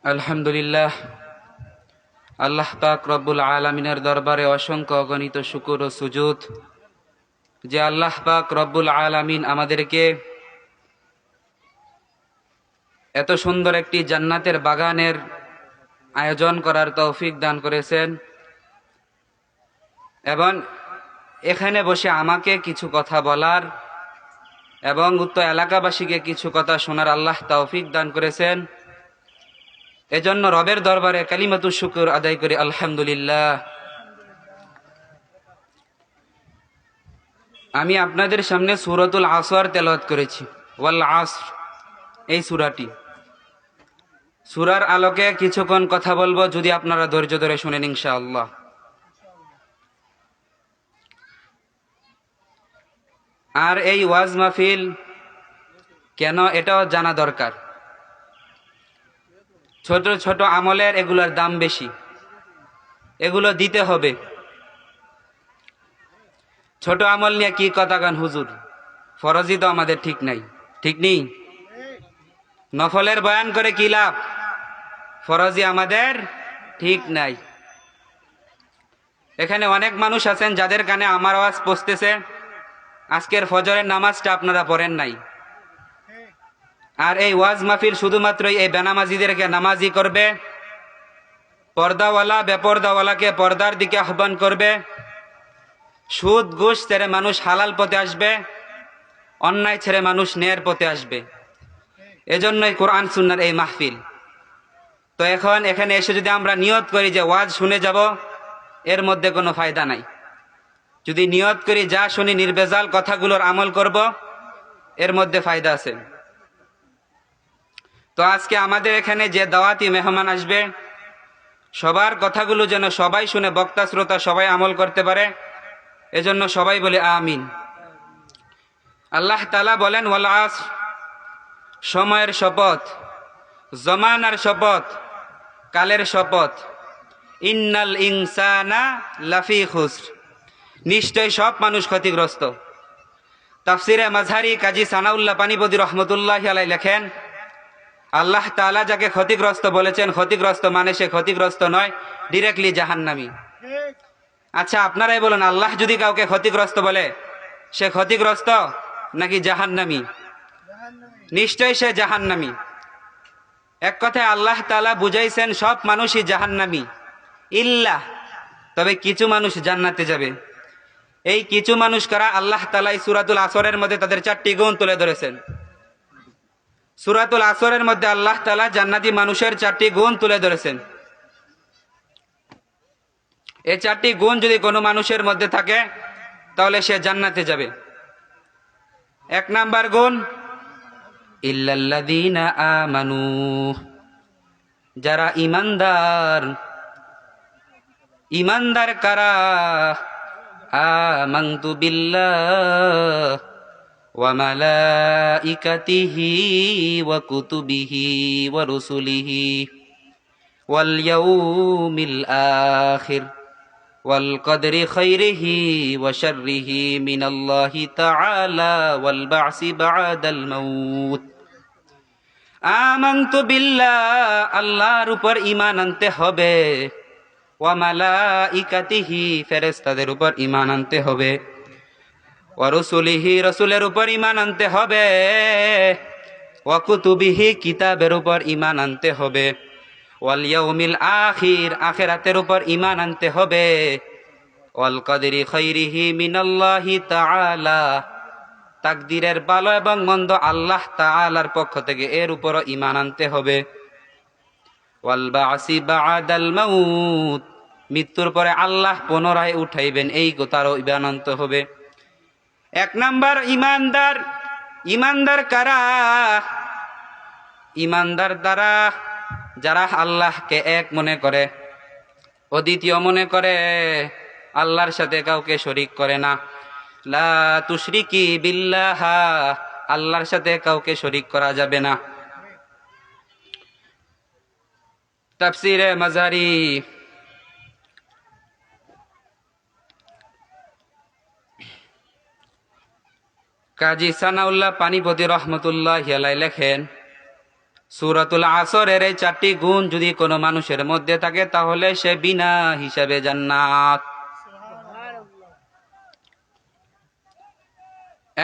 আলহামদুলিল্লাহ, আল্লাহ পাক রব্বুল আলামিনের দরবারে অসংখ্য অগণিত শুকর ও সুজুদ যে আল্লাহ পাক রব্বুল আলামিন আমাদেরকে এত সুন্দর একটি জান্নাতের বাগানের আয়োজন করার তৌফিক দান করেছেন এবং এখানে বসে আমাকে কিছু কথা বলার এবং উত্তর এলাকাবাসীকে কিছু কথা শোনার আল্লাহ তৌফিক দান করেছেন। এজন্য রবের দরবারে কালিমাতু শুকর আদায় করি আলহামদুলিল্লাহ। আমি আপনাদের সামনে সূরাতুল আসর তেলাওয়াত করেছি, ওয়াল আসর এই সূরাটি। সূরার আলোকে কিছুক্ষণ কথা বলবো, যদি আপনারা ধৈর্য ধরে শুনেন ইনশাআল্লাহ। আর এই ওয়াজ মাহফিল কেন, এটাও জানা দরকার। ছোট ছোট আমলের এগুলোর দাম বেশি, এগুলো দিতে হবে। ছোট আমল নিয়ে কি কথা গান হুজুর, ফরজি তো আমাদের ঠিক নাই, ঠিক নেই। নফলের বয়ান করে কি লাভ, ফরজি আমাদের ঠিক নাই। এখানে অনেক মানুষ আছেন যাদের কানে আমার আওয়াজ পৌঁছতেছে, আজকের ফজরের নামাজটা আপনারা পড়েন নাই। আর এই ওয়াজ মাহফিল শুধুমাত্র এই বেনামাজিদেরকে নামাজি করবে, পর্দাওয়ালা বেপর্দাওয়ালাকে পর্দার দিকে আহ্বান করবে, সুদ ঘুষ ছেড়ে মানুষ হালাল পথে আসবে, অন্যায় ছেড়ে মানুষ ন্যায়ের পথে আসবে। এজন্যই কোরআন সুন্নাহর এই মাহফিল। তো এখন এখানে এসে যদি আমরা নিয়ত করি যে ওয়াজ শুনে যাব, এর মধ্যে কোনো ফায়দা নাই। যদি নিয়ত করি যা শুনি নির্ভেজাল কথাগুলোর আমল করব, এর মধ্যে ফায়দা আছে। তো আজকে আমাদের এখানে যে দাওয়াতি মেহমান আসবে, সবার কথাগুলো যেন সবাই শুনে, বক্তা শ্রোতা সবাই আমল করতে পারে, এজন্য সবাই বলে আমিন। আল্লাহ তাআলা বলেন, ওয়াল আসর, সময়ের শপথ, জমানার শপথ, কালের শপথ। ইন্নাল ইনসানা লাফি খুসর, নিশ্চয় সব মানুষ ক্ষতিগ্রস্ত। তাফসিরে মাঝহারি কাজী সানাউল্লাহ পানিপতি রহমতুল্লাহি আলাইহি লেখেন, আল্লাহ তাআলা যাকে ক্ষতিগ্রস্ত বলেছেন, ক্ষতিগ্রস্ত মানে সে ক্ষতিগ্রস্ত নয়, ডিরেক্টলি জাহান্নামী। আচ্ছা আপনারাই বলুন, আল্লাহ যদি কাউকে ক্ষতিগ্রস্ত বলে, সে ক্ষতিগ্রস্ত নাকি জাহান্নামী? নিশ্চয় সে জাহান্নামী। এক কথায় আল্লাহ তাআলা বুঝাইছেন সব মানুষই জাহান্নামী, ইল্লা, তবে কিছু মানুষ জান্নাতে যাবে। এই কিছু মানুষ কারা? আল্লাহ তাআলা সূরাতুল আসরের মধ্যে তাদের 4টি গুণ তুলে ধরেছেন। সূরাতুল আসরের মধ্যে আল্লাহ তাআলা জান্নাতি মানুষের 4টি গুণ তুলে ধরেছেন। এই 4টি গুণ যদি কোনো মানুষের মধ্যে থাকে, তাহলে সে জান্নাতে যাবে। 1 নাম্বার গুণ, ইল্লাল্লাযীনা আমানু, যারা ঈমানদার। ঈমানদার কারা? আমানতু বিল্লাহ ওয়া মালাইকাতিহি ওয়া কুতুবিহি ওয়া রুসুলিহি ওয়াল ইয়াউমিল আখির ওয়াল কদরি খাইরিহি ওয়া শাররিহি মিনাল্লাহি তাআলা ওয়াল বা'সি বা'দাল মাউত। আমানতু বিল্লাহ, আল্লাহর উপর ঈমান আনতে হবে। ওয়া মালাইকাতিহি, ফেরেশতাদের উপর ঈমান আনতে হবে। ওয়া রুসুলিহি, রাসূলের উপর ঈমান আনতে হবে। ওয়া কুতুবিহি, কিতাবের উপর ঈমান আনতে হবে। ওয়াল ইয়াউমিল আখির, আখিরাতের উপর ঈমান আনতে হবে। ওয়াল কদরি খাইরিহি মিনাল্লাহি তাআলা, তাকদীরের ভালো এবং মন্দ আল্লাহ তাআলার পক্ষ থেকে, এর উপরও ঈমান আনতে হবে। ওয়াল বা'সি বা'দাল মাউত, মৃত্যুর পরে আল্লাহ পুনরায় উঠাইবেন, এই কথারও ঈমান আনতে হবে। 1 নাম্বার ঈমানদার। ঈমানদার কারা? ঈমানদার দ্বারা যারা আল্লাহকে এক মনে করে, অদ্বিতীয় মনে করে, আল্লাহর সাথে কাউকে শরীক করে না। লা তুশরিকি বিল্লাহ, আল্লাহর সাথে কাউকে শরীক করা যাবে না। তাফসিরে মাঝহারি কাজী সানাউল্লাহ পানিপতি রহমতুল্লাহি আলাইহি লেখেন, সূরাতুল আসরের এই 4টি গুণ যদি কোনো মানুষের মধ্যে থাকে তাহলে সে বিনা হিসাবে জান্নাত।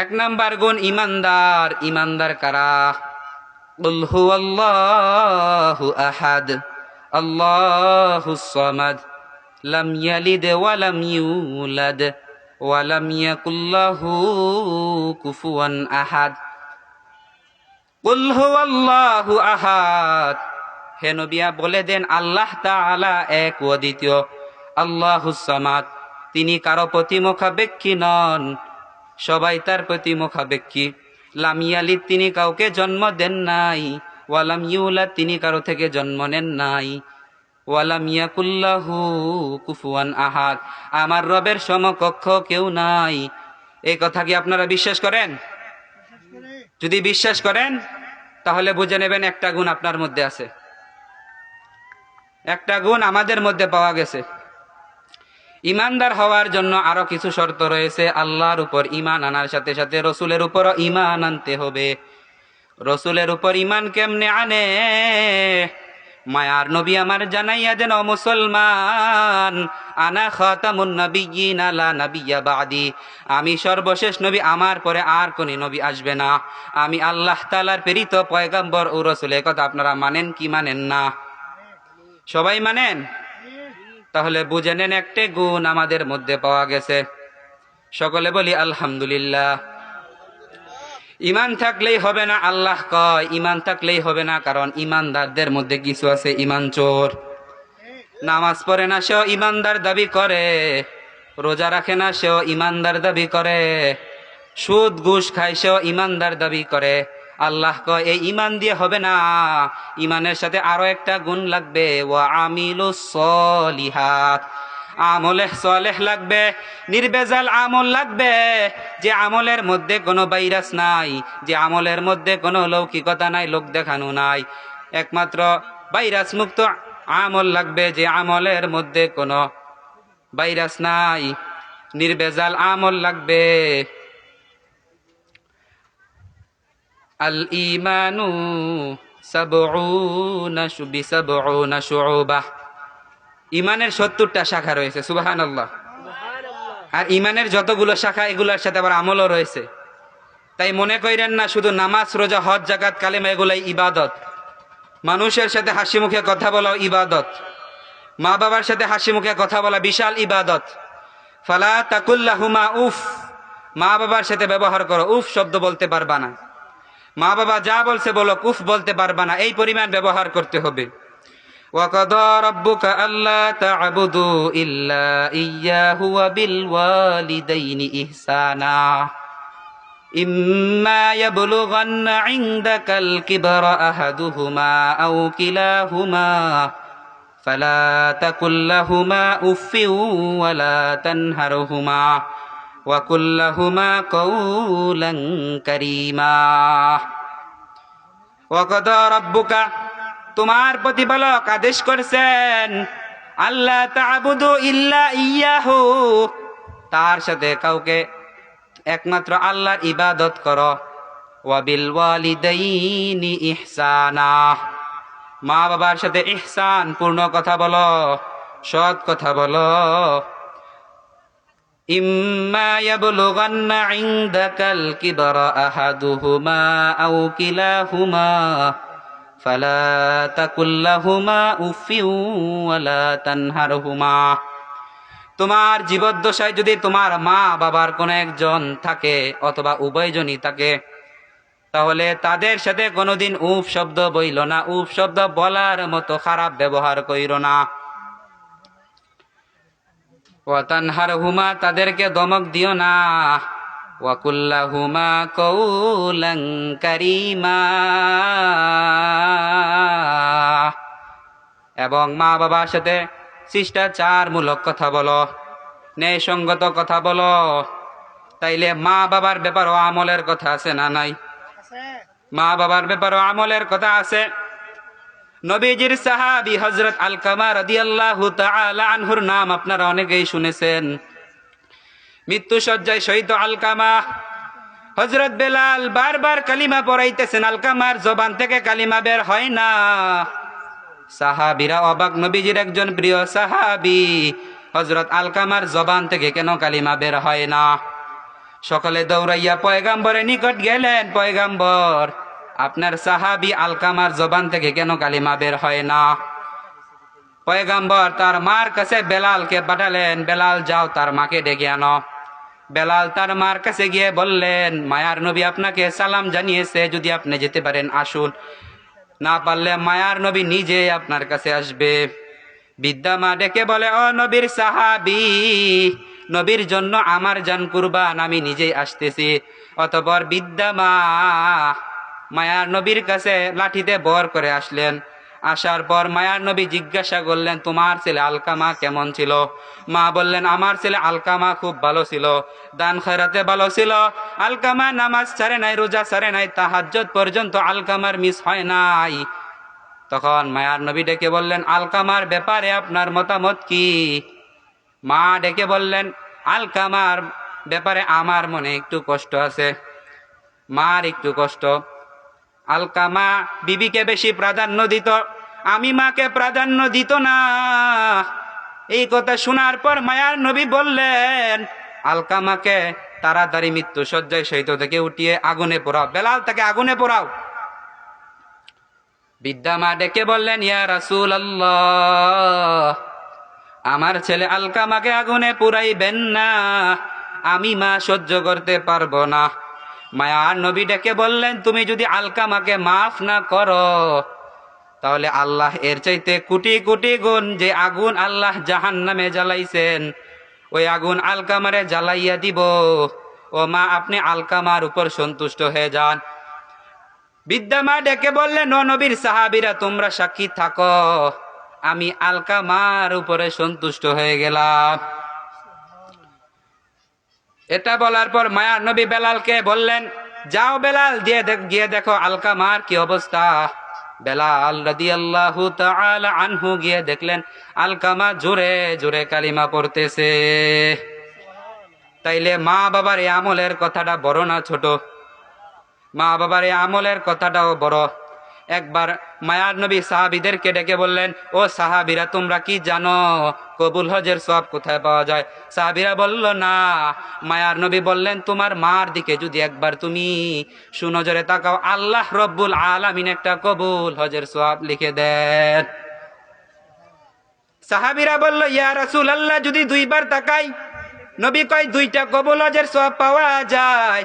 1 নাম্বার গুণ ইমানদার। ইমানদার কারা? কুল হুয়াল্লাহু আহাদ আল্লাহুস সামাদ লাম ইয়ালিদ ওয়া লাম ইউলাদ ওয়া লাম ইয়াকুল লাহু কুফুয়ান আহাদ। কুল হুয়াল্লাহু আহাদ, হে নবিয়া বলে দেন আল্লাহ তাআলা এক ও দ্বিতীয়। আল্লাহুস সামাদ, তিনি কারো প্রতি মুখাপেক্ষী নন, সবাই তার প্রতি মুখাপেক্ষী। লাম ইয়ালিদ, তিনি কাউকে জন্ম দেন নাই। ওয়া লাম ইউলাদ, তিনি কারো থেকে জন্ম নেন নাই। ওয়া লাম ইয়াকুল লাহু কুফুয়ান আহাদ, আমার রবের সমকক্ষ কেউ নাই। এই কথা কি আপনারা বিশ্বাস করেন? যদি বিশ্বাস করেন তাহলে বুঝে নেবেন একটা গুণ আপনার মধ্যে আছে, একটা গুণ আমাদের মধ্যে পাওয়া গেছে। ইমানদার হওয়ার জন্য আরো কিছু শর্ত রয়েছে। আল্লাহর উপর ঈমান আনার সাথে সাথে রসুলের উপরও ঈমান আনতে হবে। রসুলের উপর ঈমান কেমনে আনে? মায়ার নবী আমার জানাইয়া দেন, ও মুসলমান, আনা খাতামুন নাবিয়্যিন লা নাবিয়্যা বাদি, আমি সর্বশেষ নবী, আমার পরে আর কোন নবী আসবে না। আমি আল্লাহ তাআলার প্রেরিত পয়গম্বর ও রাসূল। এই কথা আপনারা মানেন কি মানেন না? সবাই মানেন? তাহলে বুঝে নেন একটা গুণ আমাদের মধ্যে পাওয়া গেছে। সকলে বলি আলহামদুলিল্লাহ। ঈমান থাকলেই হবে না, আল্লাহ কয় ঈমান থাকলেই হবে না, কারণ ঈমানদারদের মধ্যে কিছু আছে ঈমান চোর। নামাজ পড়ে না সেও ঈমানদার দাবি করে, রোজা রাখে না সেও ঈমানদার দাবি করে, সুদ ঘুষ খায় সেও ঈমানদার দাবি করে। আল্লাহ কয় এই ঈমান দিয়ে হবে না, ঈমানের সাথে আরো একটা গুণ লাগবে, ওয়া আমিলুস সলিহাত, আমলে সালেহ লাগবে, নির্ভেজাল আমল লাগবে, যে আমলের মধ্যে কোনো ভাইরাস নাই, যে আমলের মধ্যে কোনো লৌকিকতা নাই, লোক দেখানো নাই। একমাত্র ভাইরাস মুক্ত আমল লাগবে, যে আমলের মধ্যে কোনো ভাইরাস নাই, নির্ভেজাল আমল লাগবে। আল ঈমানু সাবউনা বিসাবউনা শুউবাহ, ঈমানের 70টা শাখা রয়েছে। সুবহানাল্লাহ। আর ঈমানের যতগুলো শাখা এগুলোর সাথে আবার আমলও রয়েছে। তাই মনে করেন না শুধু নামাজ, রোজা, হজ, যাকাত, কালেমা এগুলাই ইবাদত। মানুষের সাথে হাসি মুখে কথা বলা ইবাদত, মা বাবার সাথে হাসি মুখে কথা বলা বিশাল ইবাদত। ফালা তাকুল্লাহুমা উফ, মা বাবার সাথে ব্যবহার করো, উফ শব্দ বলতে পারবা না। মা বাবা যা বলছে বলো, উফ বলতে পারবা না, এই পরিমাণ ব্যবহার করতে হবে। وَقَضَى رَبُّكَ أَلَّا تَعْبُدُوا إِلَّا إِيَّاهُ وَبِالْوَالِدَيْنِ إِحْسَانًا إِمَّا يَبْلُغَنَّ عِندَكَ الْكِبَرَ أَحَدُهُمَا أَوْ كِلَاهُمَا فَلَا تَقُل لَّهُمَا أُفٍّ وَلَا تَنْهَرْهُمَا وَقُل لَّهُمَا قَوْلًا كَرِيمًا وَقَضَى رَبُّكَ, তোমার প্রতিপালক আদেশ করেছেন, আল্লাহ তা'বুদু ইল্লা ইয়াহু, তার সাথে কাউকে একমাত্র আল্লাহর ইবাদত করো। ওয়া বিল ওয়ালিদাইনি ইহসানা, মা বাবার সাথে ইহসান, পূর্ণ কথা বলো, সৎ কথা বলো। ইম্মা ইয়াবলুগান্না ইনদাকাল কিবরা আহাদুহুমা আও কিলাহুমা ফালা তাকুল লাহুমা উফিউ ওয়ালা তানহারহুমা, তোমার জীবদ্দশায় যদি তোমার মা বাবার কোনো একজন থাকে অথবা উভয়জনই থাকে, তাহলে তাদের সাথে কোনোদিন উফ শব্দ বইল না, উফ শব্দ বলার মতো খারাপ ব্যবহার কইর না। ওয়া তানহারহুমা, তাদেরকে ধমক দিও না। ওয়া কুল্লাহুমা কওলান কারীমা, এবং মা বাবার সাথে শিষ্টাচারমূলক কথা বলো, ন্যায়সঙ্গত কথা বলো। তাইলে মা বাবার ব্যাপারও আমলের কথা আছে না নাই? মা বাবার ব্যাপারও আমলের কথা আছে। নবীজির সাহাবী হযরত আলকামা রাদিয়াল্লাহু তাআলা আনহুর নাম আপনারা অনেকেই শুনেছেন। মৃত্যু শয্যায় শহীদ আলকামা, হযরত বেলাল বারবার কালিমা পড়াইতেছেন, আলকামার জবান থেকে কালিমা বের হয় না। সাহাবীরা অবাক, নবীজির একজন প্রিয় সাহাবী, হযরত আলকামার জবান থেকে কেন কালিমা বের হয় না? সকলে দৌড়াইয়া পয়গাম্বরের নিকট গেলেন, পয়গাম্বর, আপনার সাহাবী আলকামার জবান থেকে কেন কালিমা বের হয় না? পয়গাম্বর তার মার কাছে বেলালকে পাঠালেন, বেলাল যাও তার মাকে ডেকে আনো। বেলাল তার মার কাছে গিয়ে বললেন, মায়ার নবী আপনাকে সালাম জানিয়েছে, যদি আপনি যেতে পারেন আসুন, না পারলে মায়ার নবী নিজে আপনার কাছে আসবে। বিদ্যা মা ডেকে বলে, ও নবীর সাহাবী, নবীর জন্য আমার জান কুরবান, আমি নিজেই আসতেছি। অতঃপর বিদ্যা মা মায়ার নবীর কাছে লাঠিতে বর করে আসলেন। আসার পর মায়ার নবী জিজ্ঞাসা করলেন, তোমার ছেলে আলকামা কেমন ছিল? মা বললেন, আমার ছেলে আলকামা খুব ভালো ছিল, দান খয়রাতে ভালো ছিল, আলকামা নামাজ ছাড়ে নাই, রোজা ছাড়ে নাই, তাহাজ্জুদ পর্যন্ত আলকামার মিস হয় নাই। তখন মায়ার নবী ডেকে বললেন, আলকামার ব্যাপারে আপনার মতামত কি? মা ডেকে বললেন, আলকামার ব্যাপারে আমার মনে একটু কষ্ট আছে। মার একটু কষ্ট। আলকামা বিবিকে বেশি প্রাধান্য দিত, আমি মাকে প্রাধান্য দিত না। এই কথা শোনার পর মায়ার নবী বললেন, আলকামাকে তাড়াতাড়ি মৃত্যু শয্যায় শহীদ থেকে উঠিয়ে আগুনে পোড়াও, বেলাল তাকে আগুনে পোড়াও। বিদ্যা মা ডেকে বললেন, ইয়া রাসূলুল্লাহ, আমার ছেলে আলকামাকে আগুনে পুরাইবেন না, আমি মা সহ্য করতে পারবো না। মায়ার নবী ডেকে বললেন, তুমি যদি আলকামাকে মাফ না করো, তাহলে আল্লাহ এর চাইতে কোটি কোটি গুণ যে আগুন আল্লাহ জাহান্নামে জ্বালাইছেন, ওই আগুন আলকামারে জ্বালাইয়া দিব। ও মা, আপনি আলকামার উপর সন্তুষ্ট হয়ে যান। বিদ্যা মা ডেকে বললেন, ও নবীর সাহাবীরা, তোমরা সাক্ষী থাকো, আমি আলকামার উপরে সন্তুষ্ট হয়ে গেলাম। এটা বলার পর মায়ার নবী বেলালকে বললেন, যাও বেলাল, গিয়ে দেখো আলকামার কি অবস্থা। বেলাল রাদিয়াল্লাহু তাআলা আনহু গিয়ে দেখলেন আলকামা জোরে জোরে কালিমা পড়তেছে। তাইলে মা বাবার এই আমলের কথাটা বড় না ছোট? মা বাবার এই আমলের কথাটাও বড়। একবার মায়ার নবী সাহাবীদেরকে ডেকে বললেন, ও সাহাবীরা, তোমরা কি জানো কবুল হজের সওয়াব কোথায় পাওয়া যায়? সাহাবীরা বলল না। মায়ার নবী বললেন, তোমার মার দিকে যদি একবার তুমি সুনজরে তাকাও, আল্লাহ রব্বুল আলামিন একটা কবুল হজের সওয়াব লিখে দেন। সাহাবীরা বলল, ইয়া রাসূলুল্লাহ, যদি দুইবার তাকাই? নবী কয়, দুইটা কবুল হজের সওয়াব পাওয়া যায়।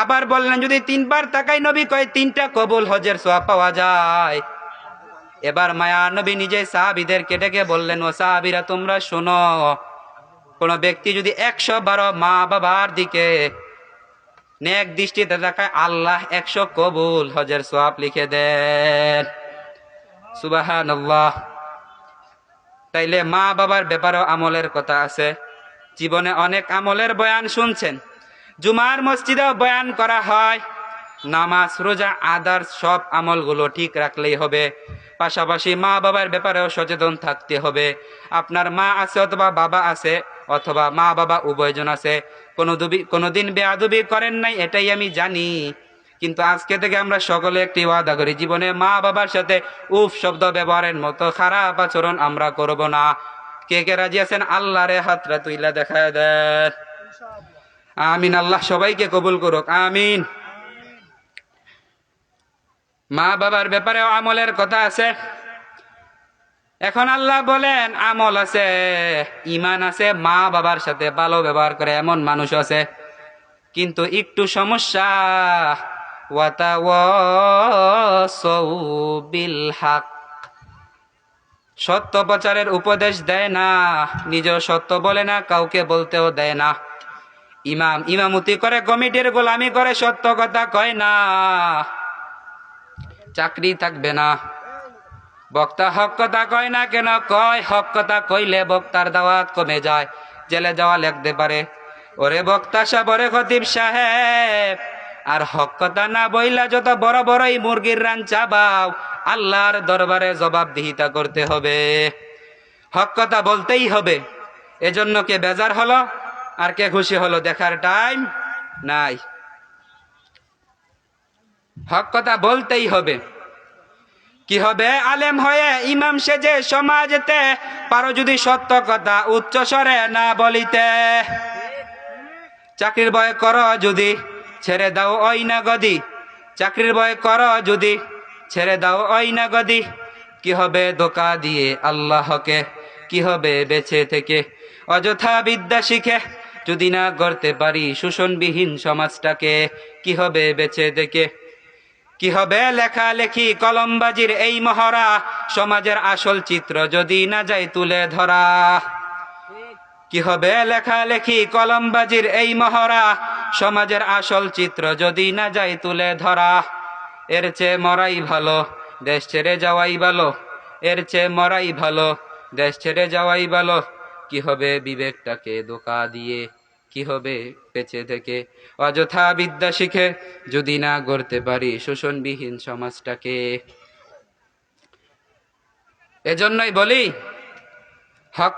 আবার বললেন, যদি তিনবার তাকাই? নবী কয়, তিনটা কবুল হজের সওয়াব পাওয়া যায়। এবার মায়ার নবী নিজে সাহাবীদেরকে ডেকে বললেন, ও সাহাবীরা, তোমরা শোনো, কোন ব্যক্তি যদি 112 মা বাবার দিকে নেক দৃষ্টিতে তাকায়, আল্লাহ 100 কবুল হজের সওয়াব লিখে দেন। সুবহানাল্লাহ। তাইলে মা বাবার ব্যাপারেও আমলের কথা আছে। জীবনে অনেক আমলের বয়ান শুনছেন, জুমার মসজিদেও বয়ান করা হয়। নামাজ, রোজা, আদার্স সব আমলগুলো ঠিক রাখলেই হবে। পাশাপাশি মা বাবার ব্যাপারেও সচেতন থাকতে হবে। আপনার মা আছে অথবা বাবা আছে, অথবা মা বাবা উভয়জন আছে, কোনোদিন বেয়াদবি করেন নাই, এটাই আমি জানি। কিন্তু আজকে থেকে আমরা সকলে একটি ওয়াদা করি, জীবনে মা বাবার সাথে উফ শব্দ ব্যবহারের মতো খারাপ আচরণ আমরা করব না। কে কে রাজি আছেন? আল্লাহরে হাতরা তুইলা দেখায় দেন। আমিন। আল্লাহ সবাইকে কবুল করুক, আমিন। মা বাবার ব্যাপারেও আমলের কথা আছে। এখন আল্লাহ বলেন, আমল আছে, ঈমান আছে, মা বাবার সাথে ভালো ব্যবহার করে এমন মানুষ আছে, কিন্তু একটু সমস্যা। ওয়াতাওয়াসাউ বিল হক, সত্য প্রচারের উপদেশ দেয় না, নিজেও সত্য বলে না, কাউকে বলতেও দেয় না। ইমামতি করে, কমিটির গোলামি করে, সত্য কথা কয় না, চাকরি থাকবে না। বক্তা হক কথা কয় না কেন? কয় হক কথা কইলে বক্তার দাওয়াত কমে যায়, জেলে যাওয়া লাগতে পারে। ওরে বক্তা সাহেব, ওরে খতিব সাহেব, আর হক কথা না বইলা যত বড় বড়ই মুরগির রান চাবাও, আল্লাহর দরবারে জবাবদিহিতা করতে হবে। হক কথা বলতেই হবে। এজন্য কে বেজার হলো আর কে খুশি হলো দেখার টাইম নাই। হক কথা বলতেই হবে। কি হবে আলেম হয়ে ইমাম সেজে সমাজেতে, পারো যদি সত্য কথা উচ্চ স্বরে না বলিতে। চাকরির ভয় করো যদি, ছেড়ে দাও ওই না গদি। চাকরির ভয় করো যদি, ছেড়ে দাও ওই না গদি। কি হবে ধোঁকা দিয়ে আল্লাহকে, কি হবে বেঁচে থেকে। অযথা বিদ্যা শিখে যদি না গড়তে পারি শোষণবিহীন সমাজটাকে, কি হবে বেঁচে থেকে। কি হবে লেখালেখি কলমবাজির এই মহড়া, সমাজের আসল চিত্র যদি না যায় তুলে ধরা। কি হবে লেখালেখি কলমবাজির এই মহড়া, সমাজের আসল চিত্র যদি না যায় তুলে ধরা। এর চেয়ে মরাই ভালো, দেশ ছেড়ে যাওয়াই ভালো। এর চেয়ে মরাই ভালো, দেশ ছেড়ে যাওয়াই ভালো। কি হবে বিবেকটাকে ধোঁকা দিয়ে, কি হবে বেঁচে থেকে। অযথা বিদ্যা শিখে যদি না গড়তে পারি শোষণবিহীন সমাজটাকে। এজন্যই বলি হক